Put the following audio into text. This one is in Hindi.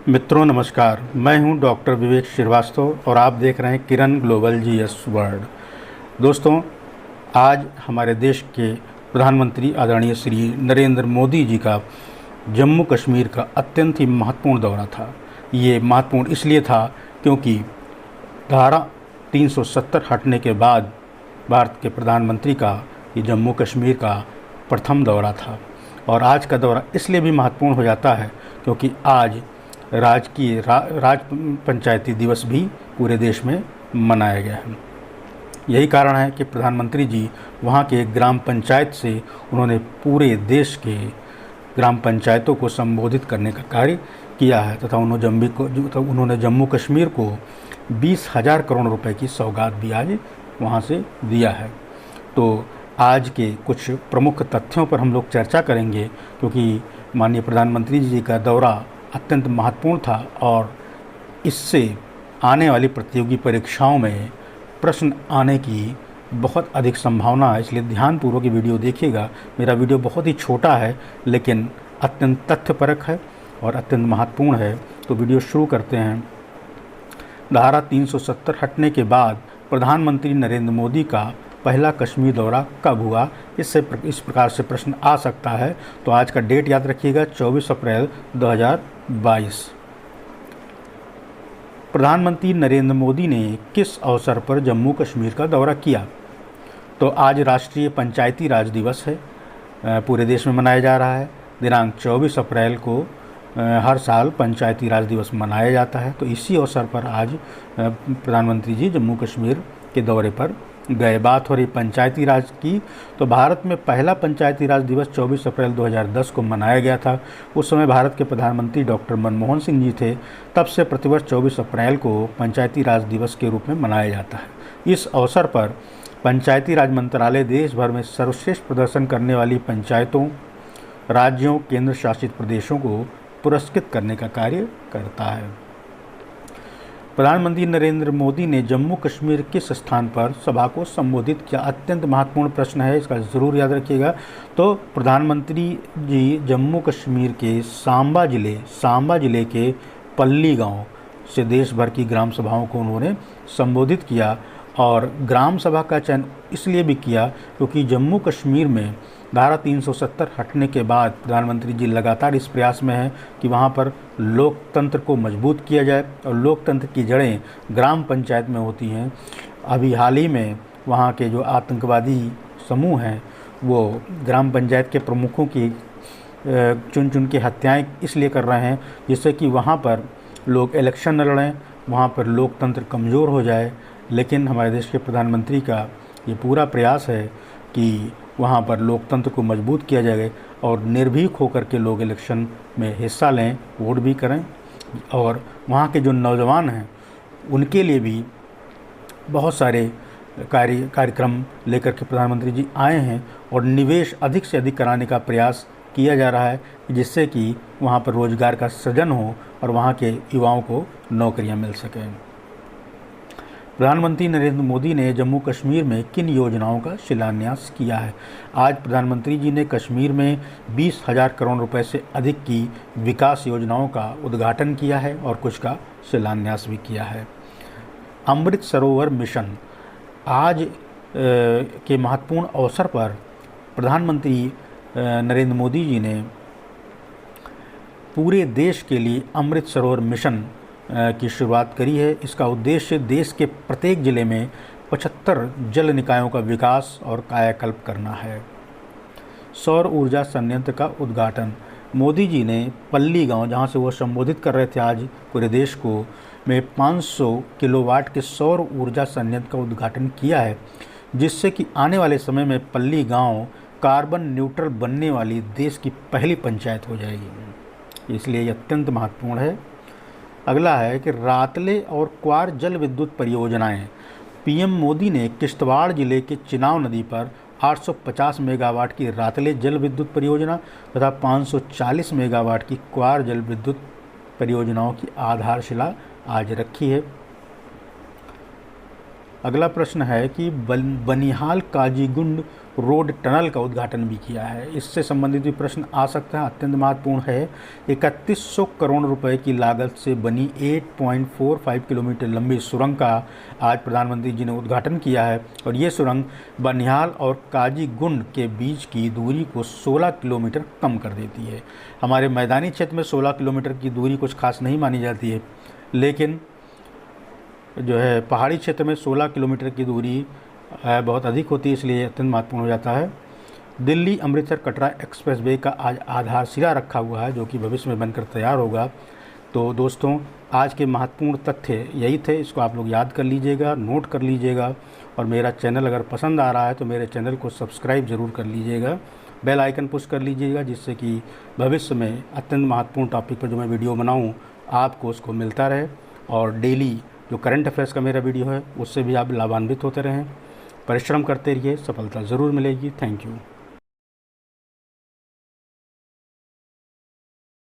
मित्रों नमस्कार, मैं हूं डॉक्टर विवेक श्रीवास्तव और आप देख रहे हैं किरण ग्लोबल जीएस वर्ल्ड। दोस्तों, आज हमारे देश के प्रधानमंत्री आदरणीय श्री नरेंद्र मोदी जी का जम्मू कश्मीर का अत्यंत ही महत्वपूर्ण दौरा था। ये महत्वपूर्ण इसलिए था क्योंकि धारा 370 हटने के बाद भारत के प्रधानमंत्री का ये जम्मू कश्मीर का प्रथम दौरा था। और आज का दौरा इसलिए भी महत्वपूर्ण हो जाता है क्योंकि आज राज पंचायती दिवस भी पूरे देश में मनाया गया है। यही कारण है कि प्रधानमंत्री जी वहाँ के ग्राम पंचायत से उन्होंने पूरे देश के ग्राम पंचायतों को संबोधित करने का कार्य किया है तथा उन्होंने जम्मू कश्मीर को 20,000 करोड़ रुपए की सौगात भी आज वहाँ से दिया है। तो आज के कुछ प्रमुख तथ्यों पर हम लोग चर्चा करेंगे क्योंकि माननीय प्रधानमंत्री जी का दौरा अत्यंत महत्वपूर्ण था और इससे आने वाली प्रतियोगी परीक्षाओं में प्रश्न आने की बहुत अधिक संभावना है, इसलिए ध्यानपूर्वक ये वीडियो देखिएगा। मेरा वीडियो बहुत ही छोटा है लेकिन अत्यंत तथ्यपरक है और अत्यंत महत्वपूर्ण है। तो वीडियो शुरू करते हैं। धारा 370 हटने के बाद प्रधानमंत्री नरेंद्र मोदी का पहला कश्मीर दौरा कब हुआ, इस प्रकार से प्रश्न आ सकता है। तो आज का डेट याद रखिएगा, 24 अप्रैल 2022। प्रधानमंत्री नरेंद्र मोदी ने किस अवसर पर जम्मू कश्मीर का दौरा किया? तो आज राष्ट्रीय पंचायती राज दिवस है, पूरे देश में मनाया जा रहा है। दिनांक 24 अप्रैल को हर साल पंचायती राज दिवस मनाया जाता है। तो इसी अवसर पर आज प्रधानमंत्री जी जम्मू कश्मीर के दौरे पर गए। बात हो रही पंचायती राज की, तो भारत में पहला पंचायती राज दिवस 24 अप्रैल 2010 को मनाया गया था। उस समय भारत के प्रधानमंत्री डॉक्टर मनमोहन सिंह जी थे। तब से प्रतिवर्ष 24 अप्रैल को पंचायती राज दिवस के रूप में मनाया जाता है। इस अवसर पर पंचायती राज मंत्रालय देश भर में सर्वश्रेष्ठ प्रदर्शन करने वाली पंचायतों, राज्यों, केंद्र शासित प्रदेशों को पुरस्कृत करने का कार्य करता है। प्रधानमंत्री नरेंद्र मोदी ने जम्मू कश्मीर किस स्थान पर सभा को संबोधित किया? अत्यंत महत्वपूर्ण प्रश्न है, इसका ज़रूर याद रखिएगा। तो प्रधानमंत्री जी जम्मू कश्मीर के सांबा जिले के पल्ली गांव से देश भर की ग्राम सभाओं को उन्होंने संबोधित किया। और ग्राम सभा का चयन इसलिए भी किया क्योंकि जम्मू कश्मीर में धारा 370 हटने के बाद प्रधानमंत्री जी लगातार इस प्रयास में हैं कि वहाँ पर लोकतंत्र को मजबूत किया जाए और लोकतंत्र की जड़ें ग्राम पंचायत में होती हैं। अभी हाल ही में वहाँ के जो आतंकवादी समूह हैं वो ग्राम पंचायत के प्रमुखों की चुन के हत्याएं इसलिए कर रहे हैं जिससे कि वहाँ पर लोग इलेक्शन न लड़ें, वहाँ पर लोकतंत्र कमज़ोर हो जाए। लेकिन हमारे देश के प्रधानमंत्री का ये पूरा प्रयास है कि वहाँ पर लोकतंत्र को मजबूत किया जाए और निर्भीक होकर के लोग इलेक्शन में हिस्सा लें, वोट भी करें। और वहाँ के जो नौजवान हैं उनके लिए भी बहुत सारे कार्यक्रम लेकर के प्रधानमंत्री जी आए हैं और निवेश अधिक से अधिक कराने का प्रयास किया जा रहा है जिससे कि वहाँ पर रोजगार का सृजन हो और वहाँ के युवाओं को नौकरियाँ मिल सकें। प्रधानमंत्री नरेंद्र मोदी ने जम्मू कश्मीर में किन योजनाओं का शिलान्यास किया है? आज प्रधानमंत्री जी ने कश्मीर में 20,000 करोड़ रुपए से अधिक की विकास योजनाओं का उद्घाटन किया है और कुछ का शिलान्यास भी किया है। अमृत सरोवर मिशन, आज के महत्वपूर्ण अवसर पर प्रधानमंत्री नरेंद्र मोदी जी ने पूरे देश के लिए अमृत सरोवर मिशन की शुरुआत करी है। इसका उद्देश्य देश के प्रत्येक ज़िले में 75 जल निकायों का विकास और कायाकल्प करना है। सौर ऊर्जा संयंत्र का उद्घाटन, मोदी जी ने पल्ली गांव, जहां से वो संबोधित कर रहे थे आज पूरे देश को, में 500 किलोवाट के सौर ऊर्जा संयंत्र का उद्घाटन किया है जिससे कि आने वाले समय में पल्ली गांव कार्बन न्यूट्रल बनने वाली देश की पहली पंचायत हो जाएगी। इसलिए ये अत्यंत महत्वपूर्ण है। अगला है कि रातले और क्वार जल विद्युत परियोजनाएं, पीएम मोदी ने किश्तवाड़ जिले के चिनाव नदी पर 850 मेगावाट की रातले जल विद्युत परियोजना तथा 540 मेगावाट की क्वार जल विद्युत परियोजनाओं की आधारशिला आज रखी है। अगला प्रश्न है कि बनिहाल काजीगुंड रोड टनल का उद्घाटन भी किया है। इससे संबंधित भी प्रश्न आ सकता है, अत्यंत महत्वपूर्ण है। 3100 करोड़ रुपए की लागत से बनी 8.45 किलोमीटर लंबी सुरंग का आज प्रधानमंत्री जी ने उद्घाटन किया है और ये सुरंग बनिहाल और काजीगुंड के बीच की दूरी को 16 किलोमीटर कम कर देती है। हमारे मैदानी क्षेत्र में 16 किलोमीटर की दूरी कुछ खास नहीं मानी जाती है, लेकिन जो है पहाड़ी क्षेत्र में 16 किलोमीटर की दूरी बहुत अधिक होती है, इसलिए अत्यंत महत्वपूर्ण हो जाता है। दिल्ली अमृतसर कटरा एक्सप्रेस वे का आज आधारशिला रखा हुआ है, जो कि भविष्य में बनकर तैयार होगा। तो दोस्तों, आज के महत्वपूर्ण तथ्य यही थे, इसको आप लोग याद कर लीजिएगा, नोट कर लीजिएगा। और मेरा चैनल अगर पसंद आ रहा है तो मेरे चैनल को सब्सक्राइब ज़रूर कर लीजिएगा, बेल आइकन पुश कर लीजिएगा, जिससे कि भविष्य में अत्यंत महत्वपूर्ण टॉपिक पर जो मैं वीडियो बनाऊँ आपको उसको मिलता रहे। और डेली जो करंट अफेयर्स का मेरा वीडियो है उससे भी आप लाभान्वित होते रहें। परिश्रम करते रहिए, सफलता ज़रूर मिलेगी। Thank you.